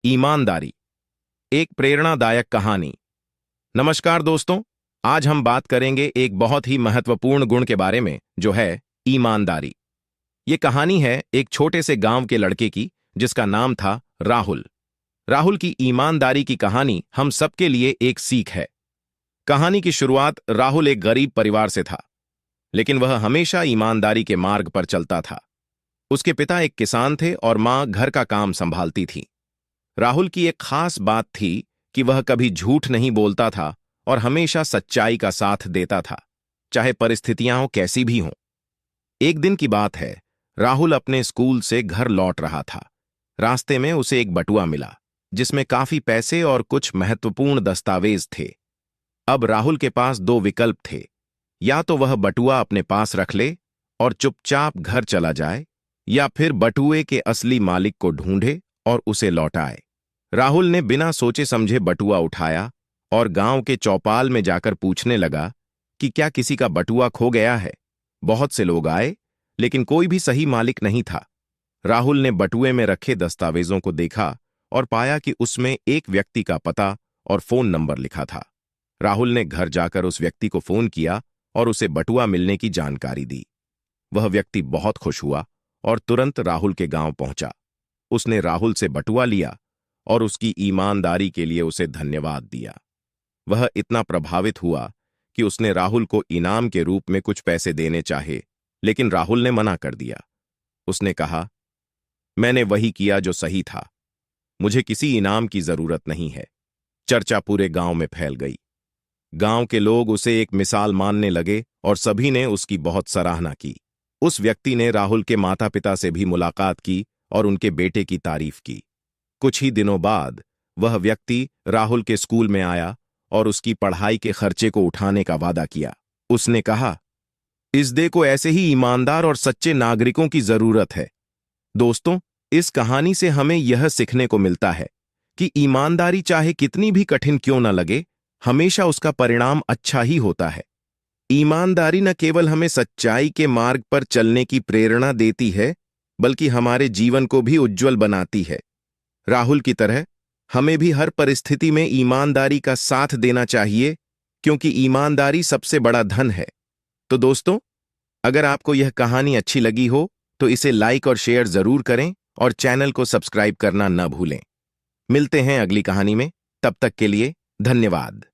ईमानदारी, एक प्रेरणादायक कहानी। नमस्कार दोस्तों, आज हम बात करेंगे एक बहुत ही महत्वपूर्ण गुण के बारे में जो है ईमानदारी। ये कहानी है एक छोटे से गांव के लड़के की जिसका नाम था राहुल। राहुल की ईमानदारी की कहानी हम सबके लिए एक सीख है। कहानी की शुरुआत राहुल एक गरीब परिवार से था, लेकिन वह हमेशा ईमानदारी के मार्ग पर चलता था। उसके पिता एक किसान थे और मां घर का काम संभालती थी। राहुल की एक खास बात थी कि वह कभी झूठ नहीं बोलता था और हमेशा सच्चाई का साथ देता था, चाहे परिस्थितियां कैसी भी हों। एक दिन की बात है, राहुल अपने स्कूल से घर लौट रहा था। रास्ते में उसे एक बटुआ मिला जिसमें काफी पैसे और कुछ महत्वपूर्ण दस्तावेज थे। अब राहुल के पास दो विकल्प थे, या तो वह बटुआ अपने पास रख ले और चुपचाप घर चला जाए, या फिर बटुए के असली मालिक को ढूंढे और उसे लौटाए। राहुल ने बिना सोचे समझे बटुआ उठाया और गांव के चौपाल में जाकर पूछने लगा कि क्या किसी का बटुआ खो गया है। बहुत से लोग आए, लेकिन कोई भी सही मालिक नहीं था। राहुल ने बटुए में रखे दस्तावेजों को देखा और पाया कि उसमें एक व्यक्ति का पता और फोन नंबर लिखा था। राहुल ने घर जाकर उस व्यक्ति को फोन किया और उसे बटुआ मिलने की जानकारी दी। वह व्यक्ति बहुत खुश हुआ और तुरंत राहुल के गांव पहुंचा। उसने राहुल से बटुआ लिया और उसकी ईमानदारी के लिए उसे धन्यवाद दिया। वह इतना प्रभावित हुआ कि उसने राहुल को इनाम के रूप में कुछ पैसे देने चाहे, लेकिन राहुल ने मना कर दिया। उसने कहा, मैंने वही किया जो सही था, मुझे किसी इनाम की जरूरत नहीं है। चर्चा पूरे गांव में फैल गई। गांव के लोग उसे एक मिसाल मानने लगे और सभी ने उसकी बहुत सराहना की। उस व्यक्ति ने राहुल के माता पिता से भी मुलाकात की और उनके बेटे की तारीफ की। कुछ ही दिनों बाद वह व्यक्ति राहुल के स्कूल में आया और उसकी पढ़ाई के खर्चे को उठाने का वादा किया। उसने कहा, इस देश को ऐसे ही ईमानदार और सच्चे नागरिकों की जरूरत है। दोस्तों, इस कहानी से हमें यह सीखने को मिलता है कि ईमानदारी चाहे कितनी भी कठिन क्यों न लगे, हमेशा उसका परिणाम अच्छा ही होता है। ईमानदारी न केवल हमें सच्चाई के मार्ग पर चलने की प्रेरणा देती है, बल्कि हमारे जीवन को भी उज्जवल बनाती है। राहुल की तरह हमें भी हर परिस्थिति में ईमानदारी का साथ देना चाहिए, क्योंकि ईमानदारी सबसे बड़ा धन है। तो दोस्तों, अगर आपको यह कहानी अच्छी लगी हो तो इसे लाइक और शेयर जरूर करें और चैनल को सब्सक्राइब करना न भूलें। मिलते हैं अगली कहानी में, तब तक के लिए धन्यवाद।